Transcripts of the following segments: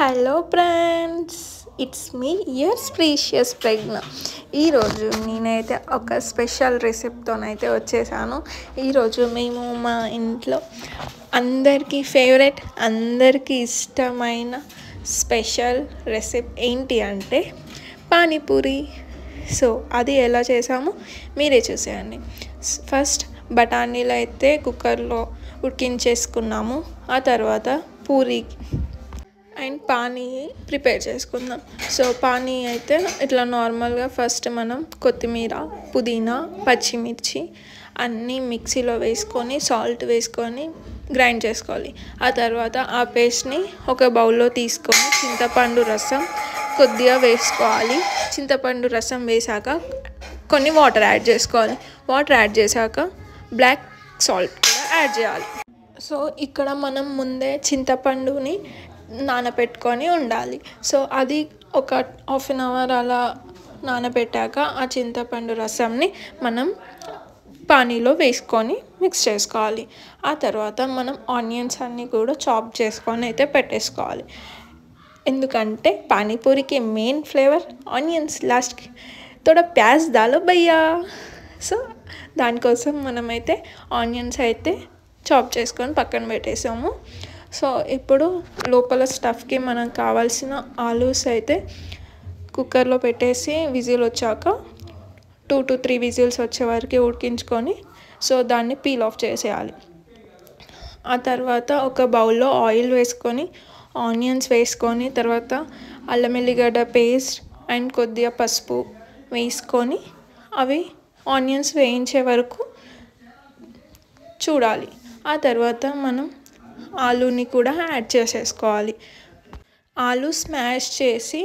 Hello friends, it's me yours precious Pragya. ఈరోజు నేనైతే ఒక స్పెషల్ రెసిపీతోనైతే వచ్చేసాను. ఈరోజు మేము మా ఇంట్లో అందరికీ ఫేవరెట్, అందరికీ ఇష్టమైన స్పెషల్ రెసిపీ ఏంటి అంటే పానీపూరి. సో అది ఎలా చేసామో మీరే చూసేయండి. ఫస్ట్ బఠానీలు అయితే కుక్కర్లో ఉడికించేసుకున్నాము. ఆ తర్వాత పూరి అండ్ పానీ ప్రిపేర్ చేసుకుందాం. సో పానీ అయితే ఇట్లా నార్మల్గా ఫస్ట్ మనం కొత్తిమీర, పుదీనా, పచ్చిమిర్చి అన్నీ మిక్సీలో వేసుకొని సాల్ట్ వేసుకొని గ్రైండ్ చేసుకోవాలి. ఆ తర్వాత ఆ పేస్ట్ని ఒక బౌల్లో తీసుకొని చింతపండు రసం కొద్దిగా వేసుకోవాలి. చింతపండు రసం వేసాక కొన్ని వాటర్ యాడ్ చేసుకోవాలి. వాటర్ యాడ్ చేశాక బ్లాక్ సాల్ట్ కూడా యాడ్ చేయాలి. సో ఇక్కడ మనం ముందే చింతపండుని నానబెట్టుకొని ఉండాలి. సో అది ఒక హాఫ్ అన్ అవర్ అలా నానబెట్టాక ఆ చింతపండు రసంని మనం పానీలో వేసుకొని మిక్స్ చేసుకోవాలి. ఆ తర్వాత మనం ఆనియన్స్ అన్నీ కూడా చాప్ చేసుకొని అయితే పెట్టేసుకోవాలి. ఎందుకంటే పానీపూరికి మెయిన్ ఫ్లేవర్ ఆనియన్స్. లాస్ట్కి తోడా ప్యాజ్ దాలో భయ్యా. సో దానికోసం మనమైతే ఆనియన్స్ అయితే చాప్ చేసుకొని పక్కన పెట్టేసాము. సో ఇప్పుడు లోపల స్టఫ్కి మనకు కావాల్సిన ఆలూస్ అయితే కుక్కర్లో పెట్టేసి విజిల్ వచ్చాక 2 to 3 విజిల్స్ వచ్చే వరకు ఉడికించుకొని సో దాన్ని పీల్ ఆఫ్ చేసేయాలి. ఆ తర్వాత ఒక బౌల్లో ఆయిల్ వేసుకొని ఆనియన్స్ వేసుకొని తర్వాత అల్లం ఎల్లిగడ్డ పేస్ట్ అండ్ కొద్దిగా పసుపు వేసుకొని అవి ఆనియన్స్ వేయించే వరకు చూడాలి. ఆ తర్వాత మనం ఆలూని కూడా యాడ్ చేసేసుకోవాలి. ఆలూ స్మాష్ చేసి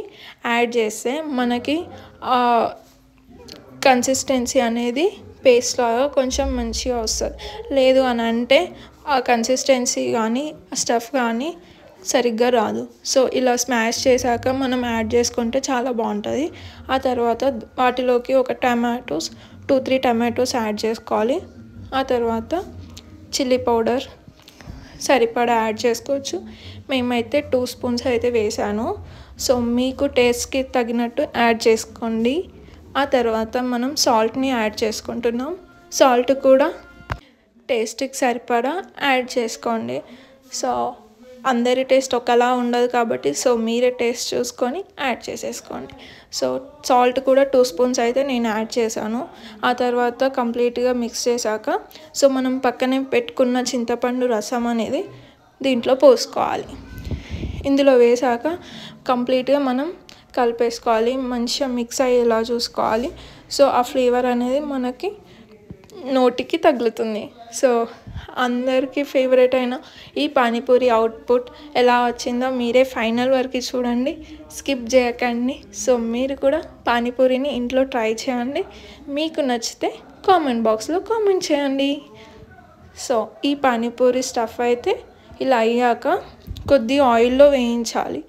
యాడ్ చేస్తే మనకి కన్సిస్టెన్సీ అనేది పేస్ట్ లాగా కొంచెం మంచిగా వస్తుంది. లేదు అని అంటే ఆ కన్సిస్టెన్సీ కానీ స్టఫ్ కానీ సరిగ్గా రాదు. సో ఇలా స్మాష్ చేశాక మనం యాడ్ చేసుకుంటే చాలా బాగుంటుంది. ఆ తర్వాత వాటిలోకి ఒక 2-3 టమాటోస్ యాడ్ చేసుకోవాలి. ఆ తర్వాత చిల్లీ పౌడర్ సరిపడా యాడ్ చేసుకోవచ్చు. మేమైతే 2 స్పూన్స్ అయితే వేసాను. సో మీకు టేస్ట్కి తగినట్టు యాడ్ చేసుకోండి. ఆ తర్వాత మనం సాల్ట్ని యాడ్ చేసుకుంటున్నాం. సాల్ట్ కూడా టేస్ట్కి సరిపడా యాడ్ చేసుకోండి. సో అందరి టేస్ట్ ఒకలా ఉండదు కాబట్టి సో మీరే టేస్ట్ చూసుకొని యాడ్ చేసేసుకోండి. సో సాల్ట్ కూడా 2 స్పూన్స్ అయితే నేను యాడ్ చేశాను. ఆ తర్వాత కంప్లీట్గా మిక్స్ చేశాక సో మనం పక్కనే పెట్టుకున్న చింతపండు రసం అనేది దీంట్లో పోసుకోవాలి. ఇందులో వేసాక కంప్లీట్గా మనం కలిపేసుకోవాలి. మంచిగా మిక్స్ అయ్యేలా చూసుకోవాలి. సో ఆ ఫ్లేవర్ అనేది మనకి నోటికి తగులుతుంది. సో అందరికీ ఫేవరెట్ అయిన ఈ పానీపూరి అవుట్పుట్ ఎలా వచ్చిందో మీరే ఫైనల్ వరకు చూడండి, స్కిప్ చేయకండి. సో మీరు కూడా పానీపూరిని ఇంట్లో ట్రై చేయండి. మీకు నచ్చితే కామెంట్ బాక్స్లో కామెంట్ చేయండి. సో ఈ పానీపూరి స్టఫ్ అయితే ఇలా అయ్యాక కొద్దిగా ఆయిల్లో వేయించాలి.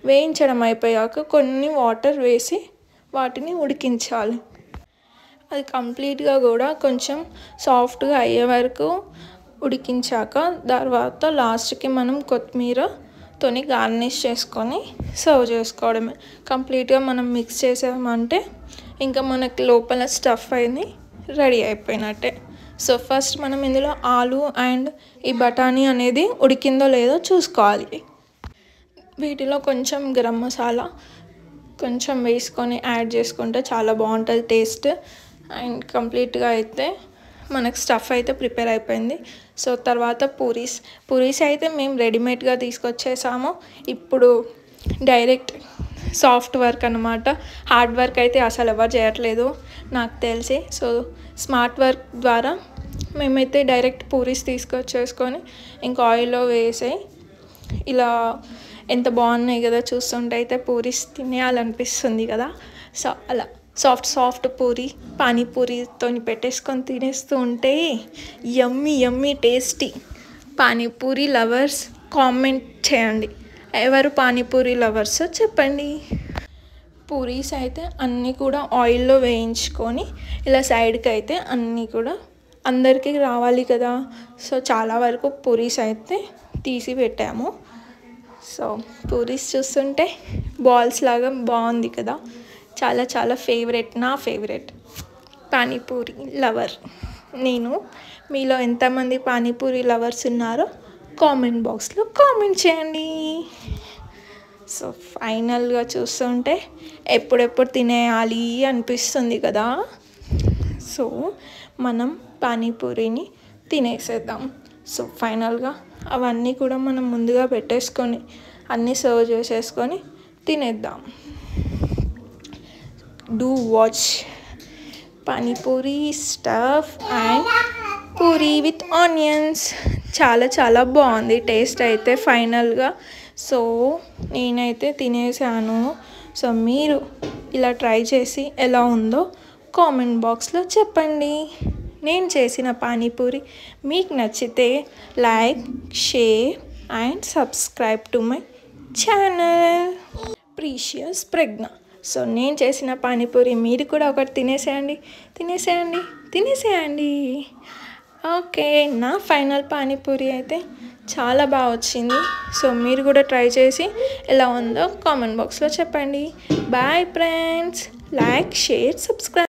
వేయించడం అయిపోయాక కొన్ని వాటర్ వేసి వాటిని ఉడికించాలి. అది కంప్లీట్గా కూడా కొంచెం సాఫ్ట్గా అయ్యే వరకు ఉడికించాక తర్వాత లాస్ట్కి మనం కొత్తిమీరతోని గార్నిష్ చేసుకొని సర్వ్ చేసుకోవడమే. కంప్లీట్గా మనం మిక్స్ చేసామంటే ఇంకా మనకి లోపల స్టఫ్ అయింది రెడీ అయిపోయినట్టే. సో ఫస్ట్ మనం ఇందులో ఆలు అండ్ ఈ బఠానీ అనేది ఉడికిందో లేదో చూసుకోవాలి. వీటిలో కొంచెం గరం మసాలా కొంచెం వేసుకొని యాడ్ చేసుకుంటే చాలా బాగుంటుంది టేస్ట్. అండ్ కంప్లీట్గా అయితే మనకు స్టఫ్ అయితే ప్రిపేర్ అయిపోయింది. సో తర్వాత పూరీస్ అయితే మేము రెడీమేడ్గా తీసుకొచ్చేసాము. ఇప్పుడు డైరెక్ట్ సాఫ్ట్ వర్క్ అన్నమాట. హార్డ్ వర్క్ అయితే అసలు ఎవరు చేయట్లేదు నాకు తెలిసి. సో స్మార్ట్ వర్క్ ద్వారా మేమైతే డైరెక్ట్ పూరీస్ తీసుకొచ్చేసుకొని ఇంకా ఆయిల్లో వేసి ఇలా ఎంత బాగున్నాయి కదా, చూస్తుంటే అయితే పూరీస్ తినేయాలనిపిస్తుంది కదా. సో అలా సాఫ్ట్ పూరి పానీపూరితో పెట్టేసుకొని తినేస్తూ ఉంటే yummy tasty. Panipuri lovers comment చేయండి. ఎవరు పానీపూరి లవర్స్ చెప్పండి. పూరీస్ అయితే అన్నీ కూడా ఆయిల్లో వేయించుకొని ఇలా సైడ్కి అయితే అన్నీ కూడా అందరికీ రావాలి కదా. సో చాలా వరకు పూరీస్ అయితే తీసి పెట్టాము. సో పూరీస్ చూస్తుంటే బాల్స్ లాగా బాగుంది కదా, చాలా చాలా ఫేవరెట్, నా ఫేవరెట్ పానీపూరి లవర్ నేను. మీలో ఎంతమంది పానీపూరి లవర్స్ ఉన్నారో కామెంట్ బాక్స్లో కామెంట్ చేయండి. సో ఫైనల్గా చూస్తుంటే ఎప్పుడెప్పుడు తినేయాలి అనిపిస్తుంది కదా. సో మనం పానీపూరిని తినేసేద్దాం. సో ఫైనల్గా అవన్నీ కూడా మనం ముందుగా పెట్టేసుకొని అన్నీ సర్వ్ చేసేసుకొని తినేద్దాం. Do watch pani puri stuff and puri with onions. చాలా చాలా బాగుంది టేస్ట్ అయితే ఫైనల్గా. సో నేనైతే తినేసాను. సో మీరు ఇలా ట్రై చేసి ఎలా ఉందో కామెంట్ బాక్స్లో చెప్పండి. నేను చేసిన పానీపూరి మీకు నచ్చితే like, share and subscribe to my channel precious Prajna. So నేను చేసిన పానీపూరి మీరు కూడా ఒకటి తినేసేయండి. ఓకే, నా ఫైనల్ పానీపూరి అయితే చాలా బాగా వచ్చింది. సో మీరు కూడా ట్రై చేసి ఎలా ఉందో కామెంట్ బాక్స్లో చెప్పండి. Bye friends, like, share, subscribe.